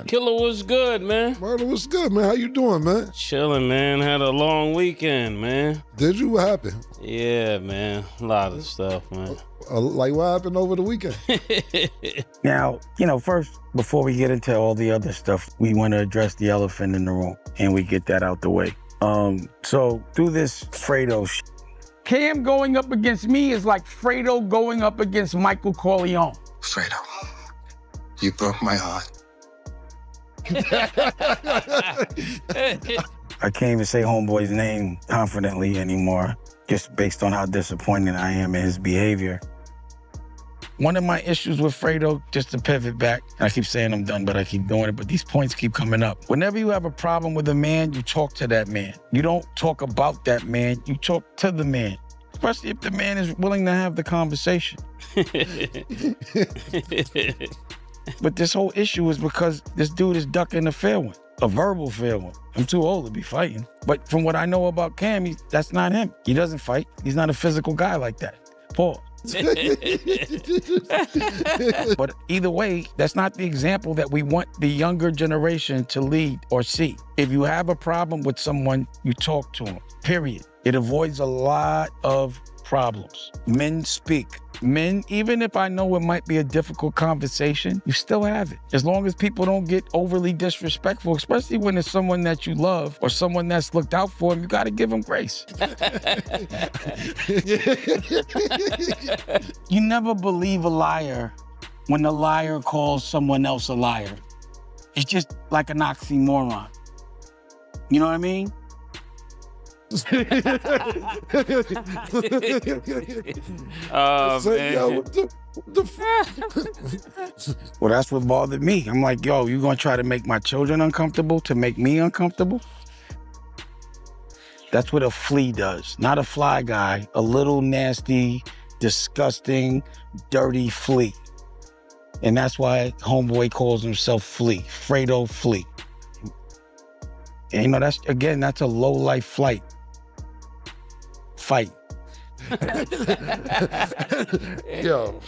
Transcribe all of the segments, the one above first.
Killer, what's good, man? Murder, what's good, man? How you doing, man? Chilling, man. Had a long weekend, man. Did you? What happened? Yeah, man. A lot of stuff, man. Like what happened over the weekend? Now, first, before we get into all the other stuff, we want to address the elephant in the room, and we get that out the way. So through this Fredo Cam going up against me is like Fredo going up against Michael Corleone. Fredo, you broke my heart. I can't even say homeboy's name confidently anymore, just based on how disappointed I am in his behavior. One of my issues with Fredo, just to pivot back, and I keep saying I'm done, but I keep doing it, but these points keep coming up. Whenever you have a problem with a man, you talk to that man. You don't talk about that man, you talk to the man, especially if the man is willing to have the conversation. But this whole issue is because this dude is ducking a fair one, a verbal fair one. I'm too old to be fighting. But from what I know about Cam, that's not him. He doesn't fight. He's not a physical guy like that. Pause. But either way, that's not the example that we want the younger generation to lead or see. If you have a problem with someone, you talk to them, period. It avoids a lot of problems. Men speak. Men, even if I know it might be a difficult conversation, you still have it. As long as people don't get overly disrespectful, especially when it's someone that you love or someone that's looked out for them, you got to give them grace. You never believe a liar when the liar calls someone else a liar. It's just like an oxymoron. You know what I mean? Oh, man. Yo, what the Well, that's what bothered me. I'm like, yo, you gonna try to make my children uncomfortable to make me uncomfortable? That's what a flea does. Not a fly guy, a little nasty, disgusting, dirty flea. And that's why homeboy calls himself Flea, Fredo Flea. And that's a low life fight. Yo.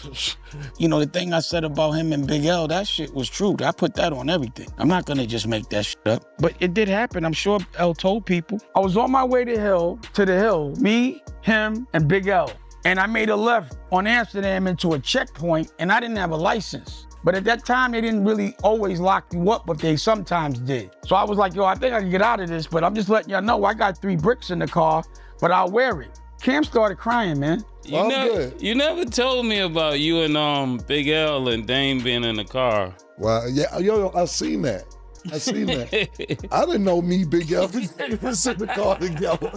The thing I said about him and Big L, that shit was true. I put that on everything. I'm not gonna just make that shit up. But it did happen. I'm sure L told people. I was on my way to the hill, me, him, and Big L. And I made a left on Amsterdam into a checkpoint, and I didn't have a license. But at that time, they didn't really always lock you up, but they sometimes did. So I was like, yo, I think I can get out of this, but I'm just letting y'all know I got 3 bricks in the car, but I'll wear it. Cam started crying, man. You never told me about you and Big L and Dame being in the car. Wow, yeah, yo, I seen that. I didn't know me, Big L, was in the car together.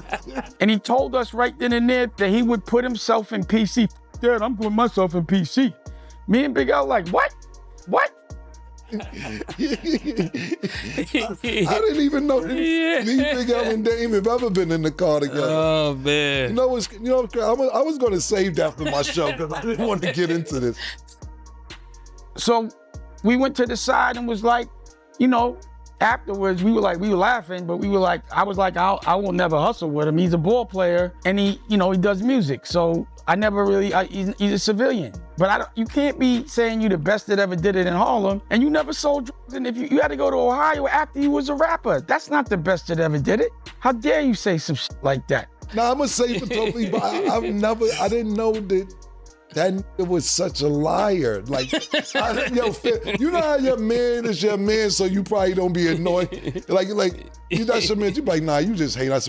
And he told us right then and there that he would put himself in PC. Dad, I'm putting myself in PC. Me and Big L like, what? What? I didn't even know me, Big L, and Dame have ever been in the car together. Oh, man. I was going to save that for my show because I didn't want to get into this. So we went to the side and was like, afterwards we were laughing, but we were like, I was like, I will never hustle with him. He's a ball player and he does music. So I never really, he's a civilian. But you can't be saying you the best that ever did it in Harlem and you never sold drugs. And if you had to go to Ohio after you was a rapper, that's not the best that ever did it. How dare you say some shit like that? Now I'm gonna say for totally, but I didn't know that nigga was such a liar. Like, you know how your man is your man, so you probably don't be annoyed. Like that's your man. You be like, nah, you just hate us.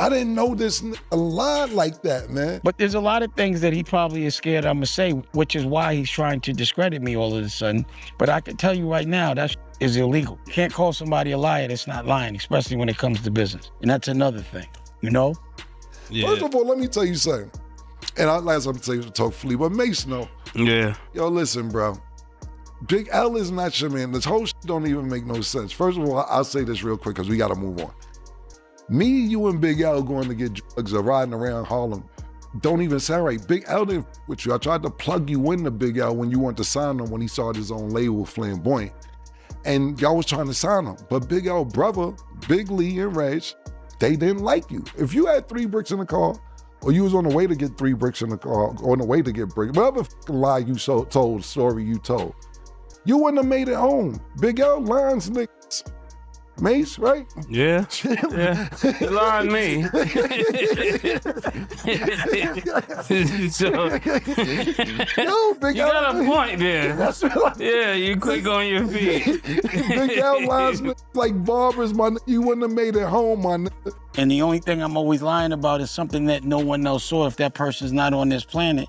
I didn't know this a lot like that, man. But there's a lot of things that he probably is scared I'm gonna say, which is why he's trying to discredit me all of a sudden. But I can tell you right now, that is illegal. You can't call somebody a liar that's not lying, especially when it comes to business. And that's another thing, Yeah. First of all, let me tell you something. And I'm saying to talk Flea, but Mase, no. Yeah. Yo, listen, bro. Big L is not your man. This whole shit don't even make no sense. First of all, I'll say this real quick because we got to move on. Me, you, and Big L going to get drugs or riding around Harlem don't even sound right. Big L didn't f with you. I tried to plug you into Big L when you wanted to sign him when he started his own label, Flamboyant. And y'all was trying to sign him. But Big L brother, Big Lee and Reg, they didn't like you. If you had 3 bricks in the car, or you was on the way to get 3 bricks in the car, or on the way to get bricks, whatever lie you told, story you told, You wouldn't have made it home. Big L lines niggas. Mase, right? Yeah. Yeah. You lying me. So, Yo, Big you L. got a point there. That's what Yeah, you quick on your feet. Big L lines niggas like barbers, my nigga. You wouldn't have made it home, my nigga. And the only thing I'm always lying about is something that no one else saw if that person's not on this planet.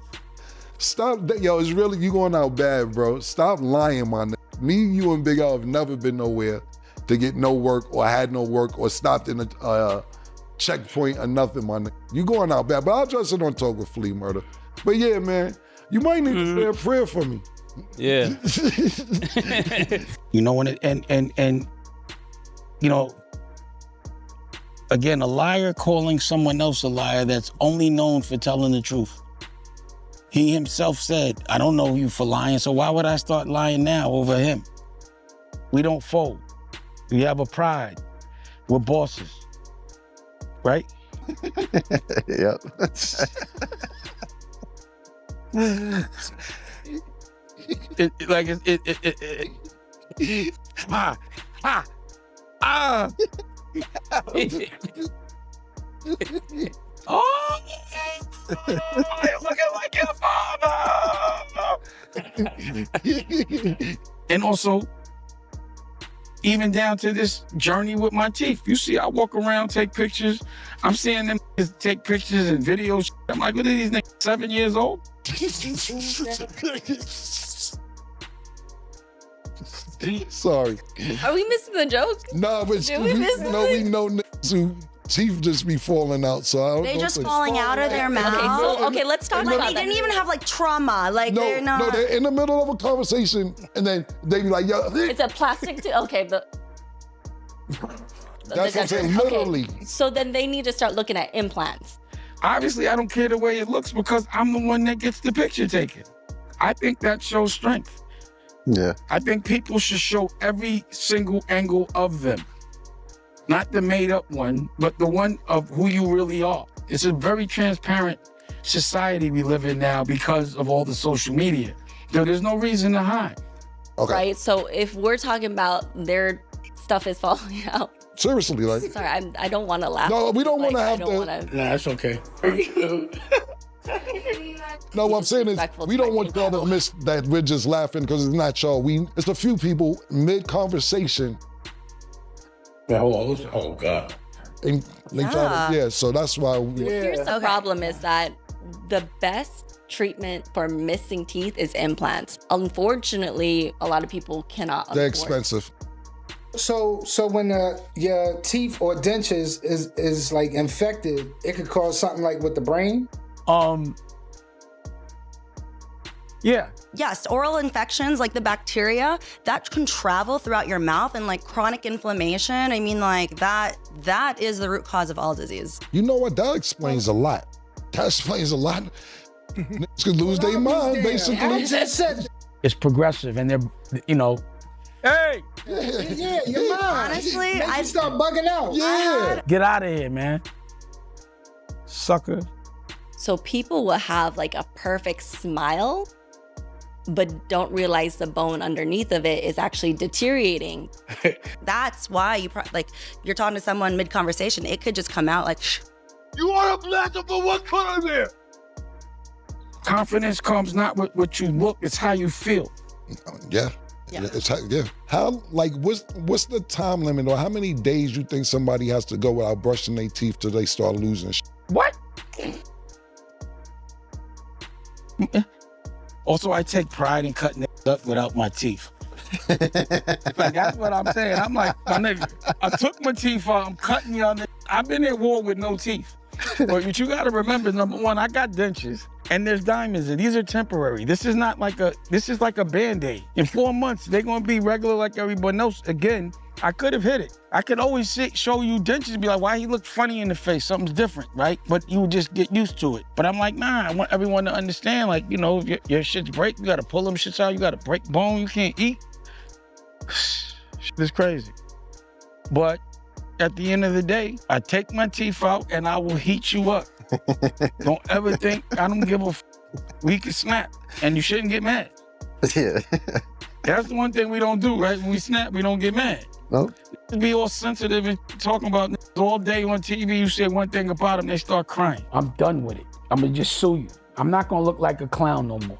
Stop that, yo, it's really, you going out bad, bro. Stop lying, my nigga. Me, you, and Big L have never been nowhere to get no work or had no work or stopped in a checkpoint or nothing, my nigga. You going out bad, but I'll just sit on talk with flea murder. But yeah, man, you might need to say a prayer for me. Yeah. You know, when it, and you know, again, a liar calling someone else a liar that's only known for telling the truth. He himself said, I don't know you for lying, so why would I start lying now over him? We don't fold. We have a pride. We're bosses, right? Yep. Oh, you're looking like your father. And also, even down to this journey with my teeth. You see, I walk around, take pictures. I'm seeing them take pictures and videos. I'm like, look at these niggas, 7 years old. Sorry. Are we missing the joke? Nah, but Did we miss no, we know niggas who teeth just be falling out, so I don't know. They just falling out of their mouth. Okay, let's talk Like about they that. didn't even have like trauma. Like they're not. No, they're in the middle of a conversation, and then they be like, yo, It's a plastic okay, that's what I'm saying, literally. So then they need to start looking at implants. Obviously, I don't care the way it looks because I'm the one that gets the picture taken. I think that shows strength. Yeah. I think people should show every single angle of them. Not the made up one, but the one of who you really are. It's a very transparent society we live in now because of all the social media. So there's no reason to hide. Okay. Right? So if we're talking about their stuff is falling out. Seriously, like. Sorry, I don't want to laugh. No, we don't want to have to. Nah, it's okay. No, what I'm saying is, Respectful we to don't my want y'all to people. miss that we're just laughing because it's not y'all. It's a few people mid-conversation. Oh, God. And they try to, so that's why we. Here's the problem is that the best treatment for missing teeth is implants. Unfortunately, a lot of people cannot They're afford. expensive. So when your teeth or dentures is like infected, it could cause something like with the brain. Yeah. Yes, oral infections like the bacteria that can travel throughout your mouth, and like chronic inflammation. I mean, like that is the root cause of all disease. You know what? That explains a lot. That explains a lot. Niggas could lose their mind, basically. It's progressive and they're, you know, hey, Yeah, your mind. Honestly, Make I you start bugging out. Yeah. get out of here, man. Sucker. So people will have like a perfect smile, but don't realize the bone underneath of it is actually deteriorating. That's why you're talking to someone mid-conversation, it could just come out like, shh. You are a black of what color there? Confidence comes not with what you look, it's how you feel. Yeah. Yeah. How, like, what's the time limit, or how many days you think somebody has to go without brushing their teeth till they start losing shit? What? Also, I take pride in cutting it up without my teeth. Like, that's what I'm saying. I'm like, my nigga, I took my teeth out, I'm cutting y'all niggas. I've been at war with no teeth. But what you gotta remember, number one, I got dentures and there's diamonds and these are temporary. This is like a Band-Aid. In 4 months, they're gonna be regular like everyone else. Again, I could have hit it. I could always show you dentures and be like, why he look funny in the face? Something's different, right? But you would just get used to it. But I'm like, nah, I want everyone to understand, like, you know, if your shits break, you gotta pull them shits out, you gotta break bone, you can't eat. Shit is crazy. But at the end of the day, I take my teeth out and I will heat you up. Don't ever think I don't give a we can snap and you shouldn't get mad. Yeah. That's the one thing we don't do, right? When we snap, we don't get mad. Nope. Be all sensitive and talking about all day on TV. You say one thing about them, they start crying. I'm done with it. I'm gonna just sue you. I'm not gonna look like a clown no more.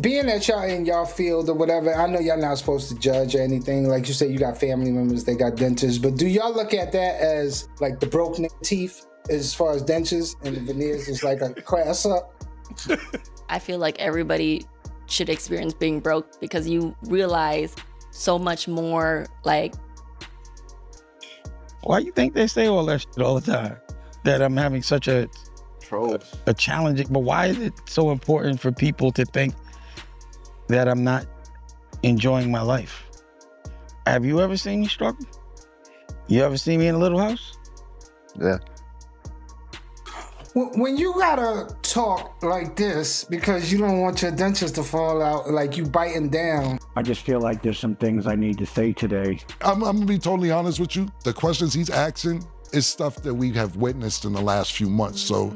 Being that y'all in y'all field or whatever, I know y'all not supposed to judge or anything. Like you said, you got family members, they got dentists, but do y'all look at that as like the broken teeth as far as dentures and the veneers is like a class up? I feel like everybody should experience being broke because you realize so much more. Like, why you think they say all that shit all the time? That I'm having such a challenging, but why is it so important for people to think that I'm not enjoying my life? Have you ever seen me struggle? You ever see me in a little house? Yeah. When you gotta talk like this because you don't want your dentures to fall out, like you biting down. I just feel like there's some things I need to say today. I'm gonna be totally honest with you. The questions he's asking is stuff that we have witnessed in the last few months. So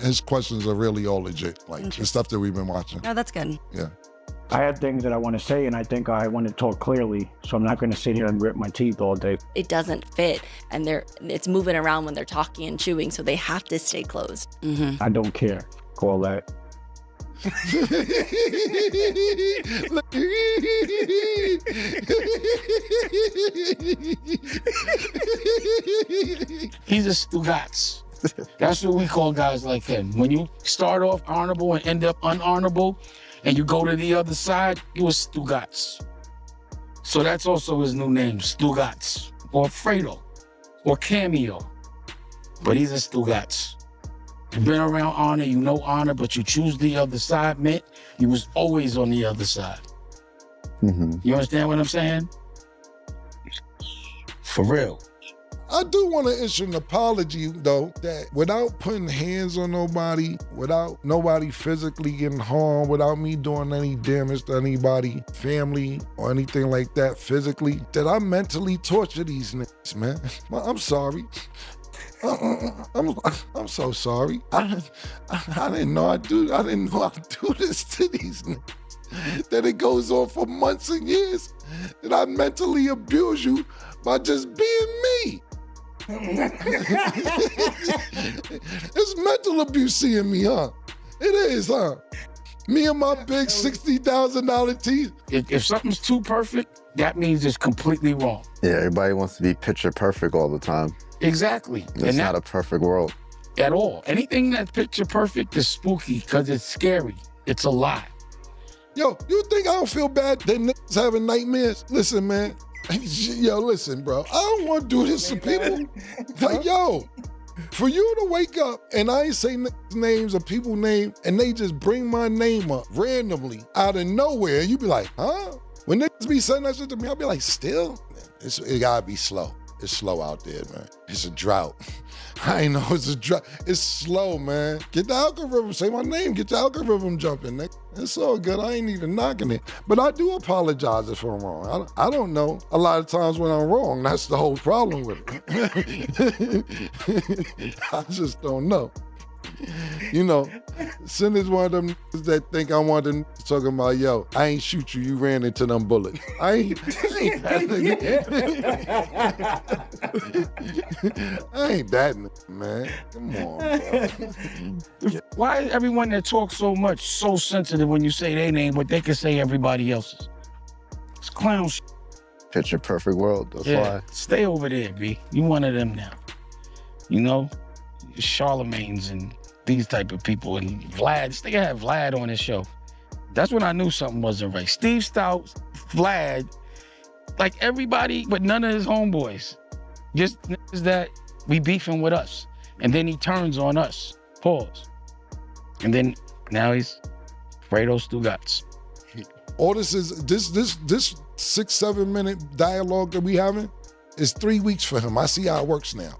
his questions are really all legit. Like the stuff that we've been watching. No, that's good. Yeah. I have things that I want to say, and I think I want to talk clearly, so I'm not going to sit here and grit my teeth all day. it doesn't fit, and it's moving around when they're talking and chewing, so they have to stay closed. I don't care. Call that. He's a Stugats. That's what we call guys like him. When you start off honorable and end up unhonorable, and you go to the other side, you was Stugats. So that's also his new name, Stugats, or Fredo, or Cameo. But he's a Stugats. You've been around honor, you know honor, but you choose the other side, meant you was always on the other side. Mm-hmm. You understand what I'm saying? For real. I do want to issue an apology, though, that without putting hands on nobody, without nobody physically getting harmed, without me doing any damage to anybody, family, or anything like that physically, that I mentally torture these niggas, man. I'm sorry. I'm so sorry. I didn't know I'd do this to these niggas. That it goes on for months and years. That I mentally abuse you by just being me. It's mental abuse seeing me, huh? It is, huh? Me and my big $60,000 teeth. If something's too perfect, that means it's completely wrong. Yeah, everybody wants to be picture perfect all the time. Exactly. It's not a perfect world. At all. Anything that's picture perfect is spooky because it's scary. It's a lie. Yo, you think I don't feel bad that niggas having nightmares? Listen, man. Yo, listen, bro. I don't want to do this to people. Like, yo, for you to wake up and I ain't say niggas' names or people names and they just bring my name up randomly out of nowhere, you be like, huh? When niggas be saying that shit to me, I'll be like, still? It gotta be slow. It's slow out there, man. It's a drought. I know it's a drought. It's slow, man. Get the algorithm. Say my name. Get the algorithm jumping, nigga. It's all good. I ain't even knocking it. But I do apologize if I'm wrong. I don't know. A lot of times when I'm wrong, that's the whole problem with it. I just don't know. You know, Sin is one of them niggas that think I want them talking about, yo, I ain't shoot you, you ran into them bullets. I ain't that nigga. I ain't that nigga, man. Come on, bro. Why is everyone that talks so much so sensitive when you say their name, but they can say everybody else's? It's clown shit. Picture perfect world. That's why. Stay over there, B. You one of them now. You know? Charlemagne's and these type of people, and Vlad. This nigga had Vlad on his show. That's when I knew something wasn't right. Steve Stout, Vlad, like everybody, but none of his homeboys. Just niggas that we beefing with us. And then he turns on us. Pause. And then now he's Fredo Stugats. All this 6-7 minute dialogue that we having is 3 weeks for him. I see how it works now.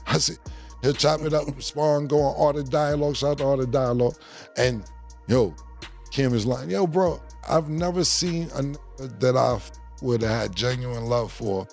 I see. He'll chop it up, spawn, go on all the dialogue, shout out to all the dialogue. And yo, Kim is like, yo, bro, I've never seen a nigga that I would have had genuine love for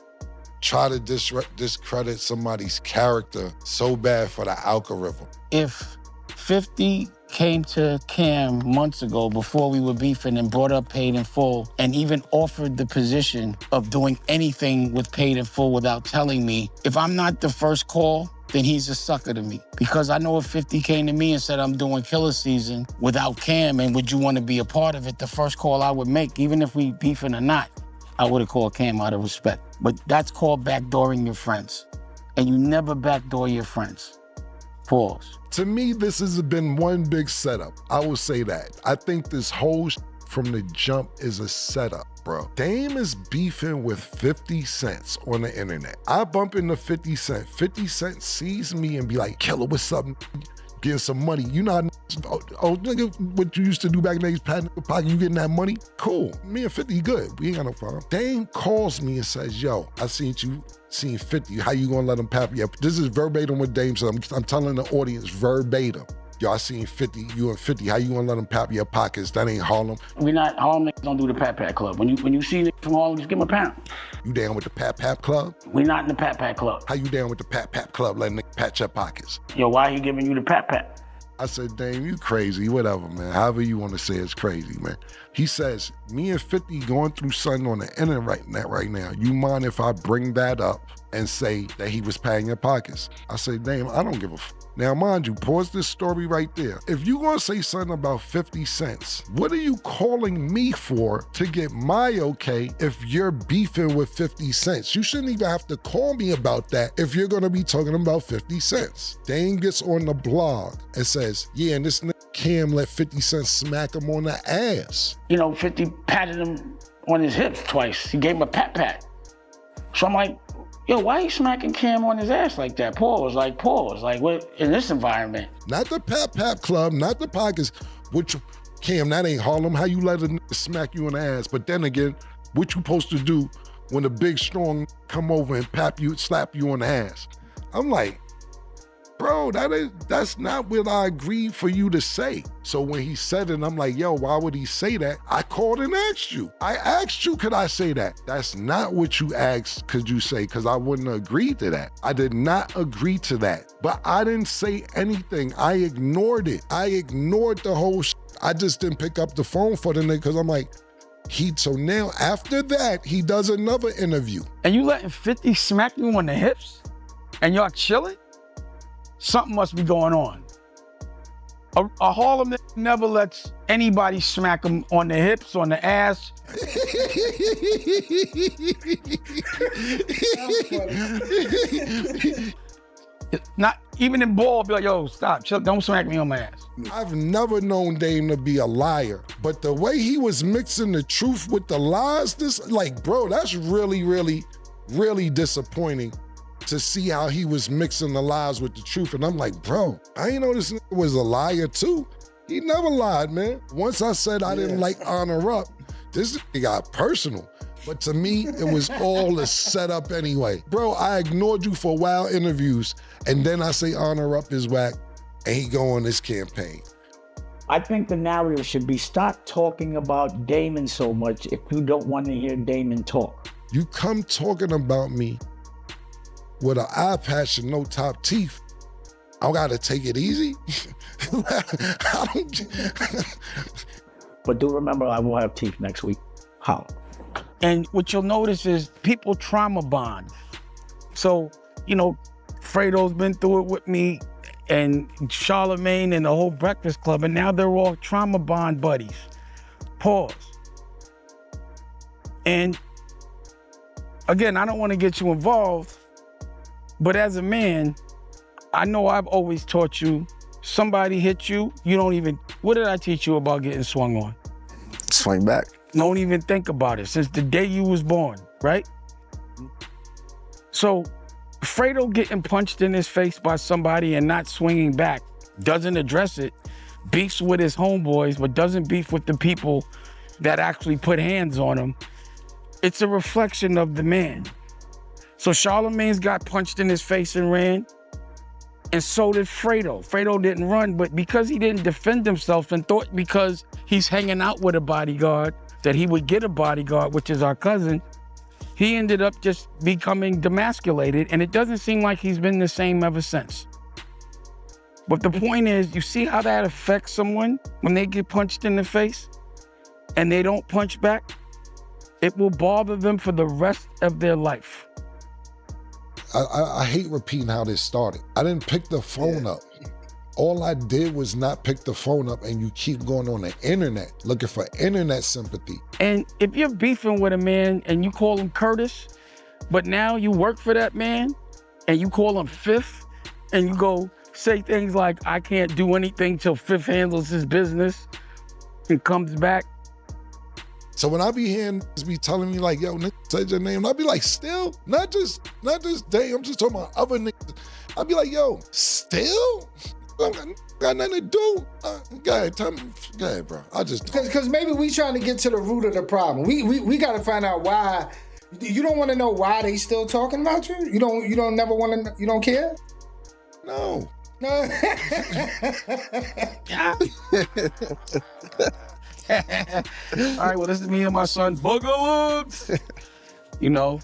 try to discredit somebody's character so bad for the algorithm. If 50 came to Cam months ago before we were beefing and brought up Paid in Full and even offered the position of doing anything with Paid in Full without telling me, if I'm not the first call, then he's a sucker to me. Because I know if 50 came to me and said, I'm doing Killer Season without Cam and would you want to be a part of it, the first call I would make, even if we beefing or not, I would have called Cam out of respect. But that's called backdooring your friends. And you never backdoor your friends. Pause. To me, this has been one big setup. I will say that. I think this whole from the jump is a setup, bro. Dame is beefing with 50 Cent on the internet. I bump into 50 Cent. 50 Cent sees me and be like, Killer, what's up? Getting some money. You know, nigga, what you used to do back in the days, pat nigga pocket, you getting that money? Cool. Me and 50 good. We ain't got no problem. Dame calls me and says, yo, I seen 50. How you gonna let him pap you up? This is verbatim what Dame said. I'm telling the audience verbatim. Yo, I seen 50, you and 50. How you gonna let him pap your pockets? That ain't Harlem. Harlem niggas don't do the Pat Pat Club. When you see niggas from Harlem, just give them a pound. You down with the Pat Pat Club? We not in the Pat Pat Club. How you down with the Pat Pat Club letting niggas pat your pockets? Yo, why he giving you the Pat Pat? I said, Dame, you crazy, whatever, man. However you want to say it's crazy, man. He says, me and 50 going through something on the internet right now. You mind if I bring that up and say that he was patting your pockets? I said, Dame, I don't give a f. Now, mind you, pause this story right there. If you gonna say something about 50 cents, what are you calling me for to get my okay if you're beefing with 50 cents? You shouldn't even have to call me about that if you're gonna be talking about 50 cents. Dame gets on the blog and says, yeah, and this nigga Cam let 50 cents smack him on the ass. You know, 50 patted him on his hips twice. He gave him a pat. So I'm like, yo, why you smacking Cam on his ass like that? Pause, like what in this environment? Not the Pap Club, not the pockets. Which, Cam, that ain't Harlem. How you let a nigga smack you on the ass? But then again, what you supposed to do when a big strong come over and slap you on the ass? I'm like, bro, that's not what I agreed for you to say. So when he said it, I'm like, yo, why would he say that? I called and asked you. I asked you, could I say that? That's not what you asked, could you say? Because I wouldn't agree to that. I did not agree to that. But I didn't say anything. I ignored it. I ignored the whole shit. I just didn't pick up the phone for the nigga because I'm like, so now after that, he does another interview. And you letting 50 smack you on the hips? And y'all chilling? Something must be going on. A Harlem nigga never lets anybody smack him on the hips, on the ass. Not even in ball, be like, yo, stop, chill, don't smack me on my ass. I've never known Dame to be a liar, but the way he was mixing the truth with the lies, bro, that's really, really, really disappointing to see how he was mixing the lies with the truth. And I'm like, bro, I ain't know this nigga was a liar too. He never lied, man. Once I said I didn't like Honor Up, this nigga got personal. But to me, it was all a setup anyway. Bro, I ignored you for wild interviews, and then I say Honor Up is whack, and he go on this campaign. I think the narrative should be stop talking about Damon so much if you don't want to hear Damon talk. You come talking about me with an eye patch and no top teeth, I gotta take it easy? But do remember, I will have teeth next week. How? And what you'll notice is people trauma bond. So, you know, Fredo's been through it with me and Charlemagne and the whole Breakfast Club, and now they're all trauma bond buddies. Pause. And again, I don't want to get you involved, but as a man, I know I've always taught you, somebody hit you, you don't even, what did I teach you about getting swung on? Swing back. Don't even think about it since the day you was born, right? So Fredo getting punched in his face by somebody and not swinging back, doesn't address it, beefs with his homeboys, but doesn't beef with the people that actually put hands on him. It's a reflection of the man. So Charlemagne's got punched in his face and ran, and so did Fredo. Fredo didn't run, but because he didn't defend himself and thought because he's hanging out with a bodyguard that he would get a bodyguard, which is our cousin, he ended up just becoming demasculated, and it doesn't seem like he's been the same ever since. But the point is, you see how that affects someone when they get punched in the face and they don't punch back? It will bother them for the rest of their life. I hate repeating how this started. I didn't pick the phone up. All I did was not pick the phone up, and you keep going on the internet looking for internet sympathy. And if you're beefing with a man and you call him Curtis, but now you work for that man and you call him Fifth, and you go say things like, I can't do anything till Fifth handles his business and comes back. So when I be hearing niggas be telling me like, yo, nigga said your name, I'll be like, still? Not just Dame, I'm just talking about other niggas. I'll be like, yo, still? I got nothing to do. Go ahead, tell me. Go ahead, bro. I just because maybe we trying to get to the root of the problem. We got to find out why. You don't want to know why they still talking about you. You don't never want to. You don't care. No. No. All right, well, this is me and my son, Boogaloo. You know,